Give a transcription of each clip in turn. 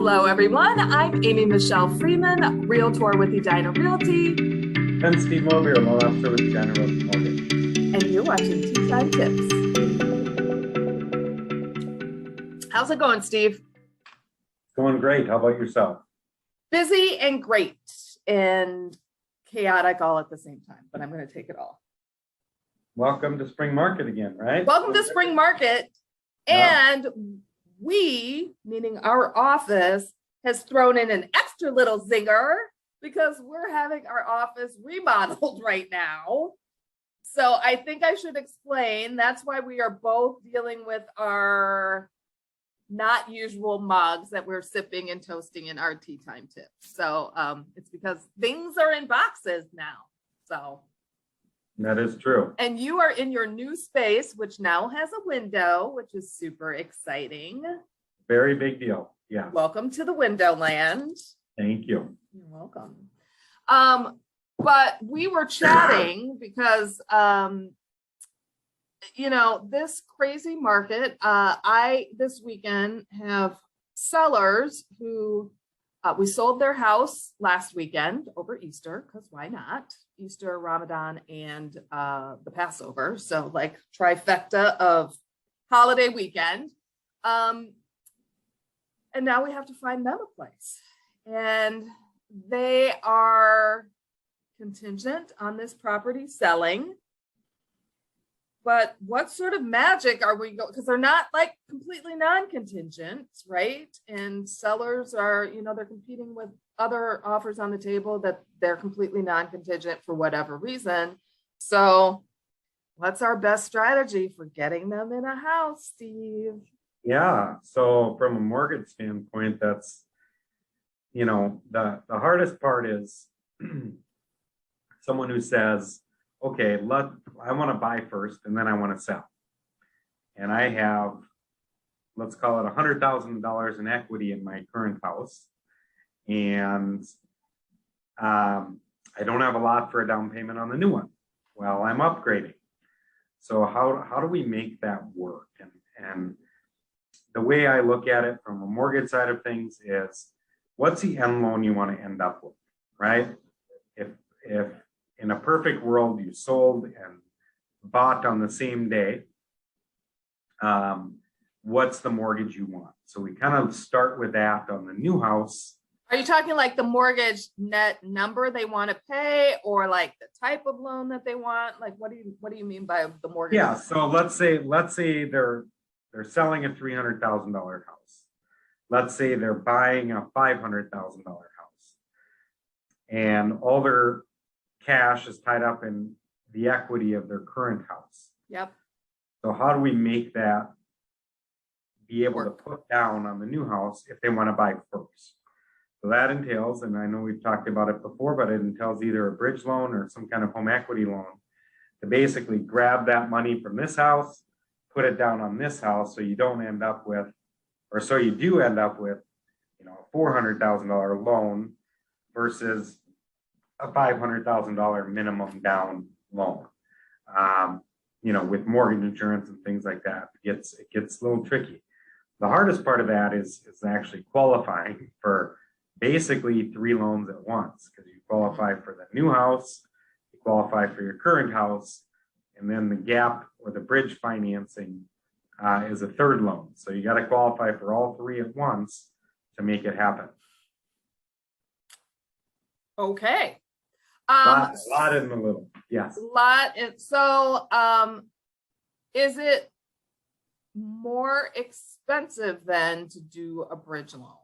Hello, everyone. I'm Michelle Freeman, Realtor with Edina Realty, I'm Steve Mohabir, loan officer with Edian Realty. and you're watching Tea Time Tips. How's it going, Steve? Going great. How about yourself? Busy and great and chaotic all at the same time, but I'm going to take it all. Welcome to spring market again, right? Welcome to spring market. Yeah. And we, meaning our office, has thrown in an extra little zinger because we're having our office remodeled right now. So I think I should explain. That's why we are both dealing with our not usual mugs that we're sipping and toasting in our tea time tips. So it's because things are in boxes now. So That is true. and you are in your new space, which now has a window, which is super exciting. Very big deal. Yeah. Welcome to the window land. Thank you. You're welcome. But we were chatting because this crazy market, I this weekend have sellers who we sold their house last weekend over Easter, because why not? Easter, Ramadan, and the Passover. So like trifecta of holiday weekend. And now we have to find them a place. And they are contingent on this property selling. But what sort of magic are we going? Because they're not like completely non-contingent, right? And sellers are, they're competing with other offers on the table that they're completely non-contingent for whatever reason. So what's our best strategy for getting them in a house, Steve? Yeah. So from a mortgage standpoint, that's, the hardest part is someone who says, okay, I want to buy first and then I want to sell. And I have, let's call it $100,000 in equity in my current house. And I don't have a lot for a down payment on the new one. Well, I'm upgrading. So how do we make that work? And the way I look at it from a mortgage side of things is, what's the end loan you want to end up with, right? If in a perfect world you sold and bought on the same day, what's the mortgage you want? So we kind of start with that on the new house. Are you talking like the mortgage net number they want to pay, or like the type of loan that they want? Like, what do you mean by the mortgage? Yeah. So let's say they're selling a $300,000 house. Let's say they're buying a $500,000 house, and all their cash is tied up in the equity of their current house. Yep. So how do we make that be able to put down on the new house if they want to buy first? So that entails, and I know we've talked about it before, but it entails either a bridge loan or some kind of home equity loan to basically grab that money from this house, put it down on this house, so you don't end up with, or so you do end up with, a $400,000 loan versus a $500,000 minimum down loan. With mortgage insurance and things like that, it gets a little tricky. The hardest part of that is actually qualifying for basically 3 loans at once, because you qualify for the new house, you qualify for your current house, and then the gap or the bridge financing is a 3rd loan. So you got to qualify for all 3 at once to make it happen. Okay. A lot in the little, yes. So, is it more expensive than to do a bridge loan?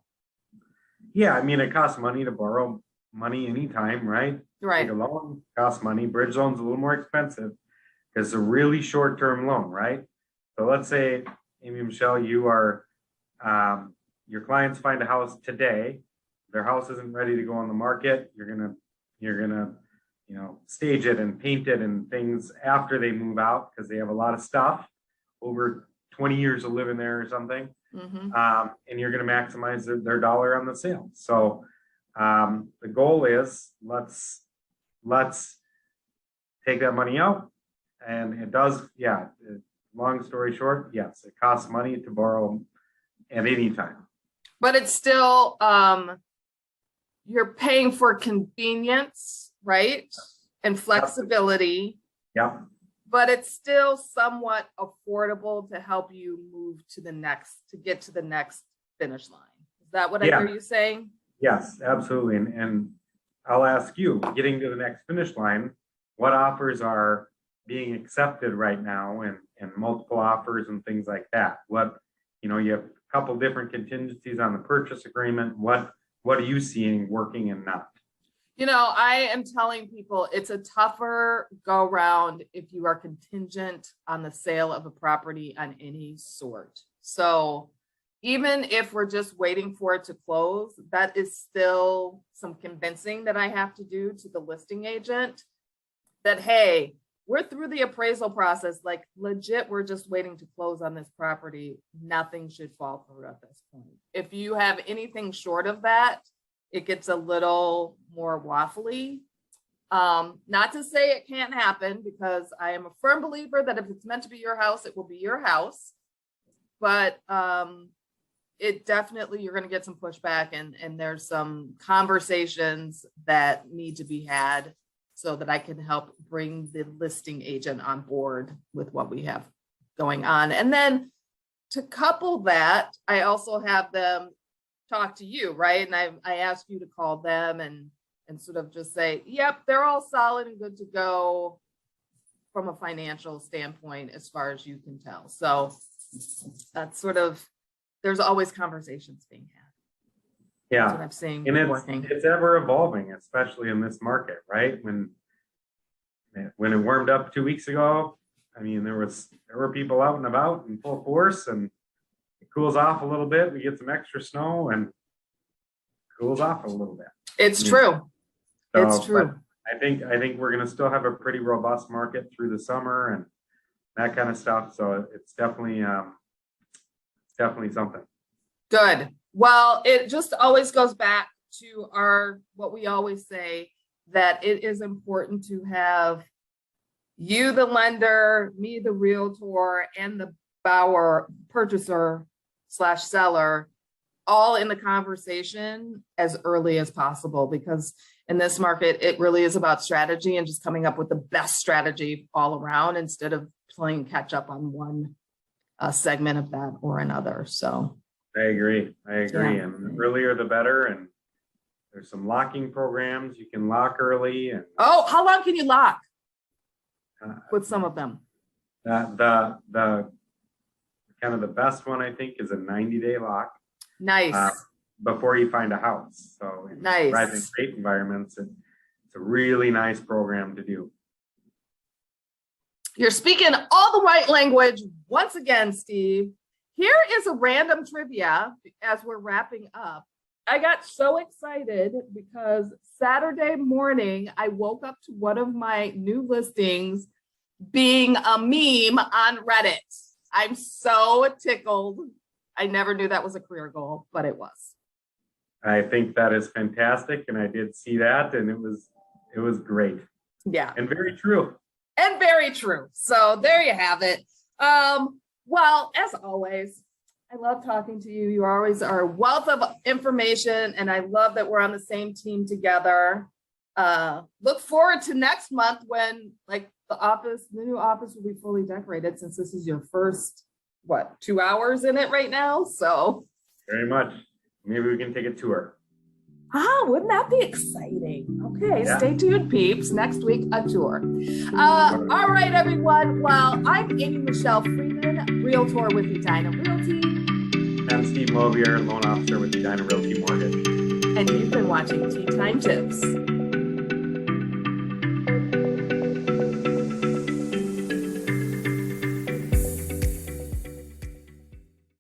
Yeah, I mean, it costs money to borrow money anytime, right? Right. Take a loan costs money. Bridge loan's a little more expensive because it's a really short-term loan, right? So let's say, Michelle, you are, your clients find a house today. Their house isn't ready to go on the market. You're gonna stage it and paint it and things after they move out, because they have a lot of stuff, over 20 years of living there or something. Mm-hmm. And you're going to maximize their dollar on the sale. So the goal is, let's take that money out. And it does, long story short, yes, it costs money to borrow at any time. But it's still, you're paying for convenience, right? And flexibility. Yeah, But it's still somewhat affordable to help you move to get to the next finish line. Is that what I hear you saying? yes, absolutely. And I'll ask you, getting to the next finish line, what offers are being accepted right now and multiple offers and things like that? What, you have a couple different contingencies on the purchase agreement. What are you seeing working and not? I am telling people it's a tougher go round if you are contingent on the sale of a property on any sort. So even if we're just waiting for it to close, that is still some convincing that I have to do to the listing agent that, hey, we're through the appraisal process, like legit, we're just waiting to close on this property. Nothing should fall through at this point. If you have anything short of that, it gets a little more waffly. Not to say it can't happen, because I am a firm believer that if it's meant to be your house, it will be your house. But it definitely, you're going to get some pushback, and there's some conversations that need to be had so that I can help bring the listing agent on board with what we have going on. And then to couple that, I also have them talk to you, right? And I asked you to call them and sort of just say, yep, they're all solid and good to go from a financial standpoint, as far as you can tell. So that's sort of, there's always conversations being had. Yeah. That's what I'm seeing. And working. it's ever evolving, especially in this market, right? When it warmed up 2 weeks ago, I mean, there were people out and about in full force, and it cools off a little bit. We get some extra snow and cools off a little bit. It's true. So, it's true. I think we're going to still have a pretty robust market through the summer and that kind of stuff. So it's definitely something. Good. Well, it just always goes back to what we always say, that it is important to have you, the lender, me, the realtor, and the purchaser / seller, all in the conversation as early as possible, because in this market, it really is about strategy and just coming up with the best strategy all around, instead of playing catch up on one segment of that or another. So I agree. Yeah. And the earlier the better. And there's some locking programs. You can lock early. And how long can you lock with some of them? The kind of the best one, I think, is a 90-day lock. Nice. Before you find a house. So in Nice. private state environments, it's a really nice program to do. You're speaking all the right language once again, Steve. Here is a random trivia as we're wrapping up. I got so excited because Saturday morning, I woke up to one of my new listings being a meme on Reddit. I'm so tickled. I never knew that was a career goal, but it was. I think that is fantastic. And I did see that, and it was great. Yeah. And very true. And very true. So there you have it. Well, as always, I love talking to you. You always are a wealth of information, and I love that we're on the same team together. Look forward to next month when, like, the new office will be fully decorated, since this is your first, 2 hours in it right now. So Very much. Maybe we can take a tour. wouldn't that be exciting? Okay, Yeah. Stay tuned, peeps. Next week, a tour. All right, everyone. Well, I'm Michelle Freeman, Realtor with Edina Realty. I'm Steve Mohabir, loan officer with Edina Realty Mortgage. And you've been watching Tea Time Tips.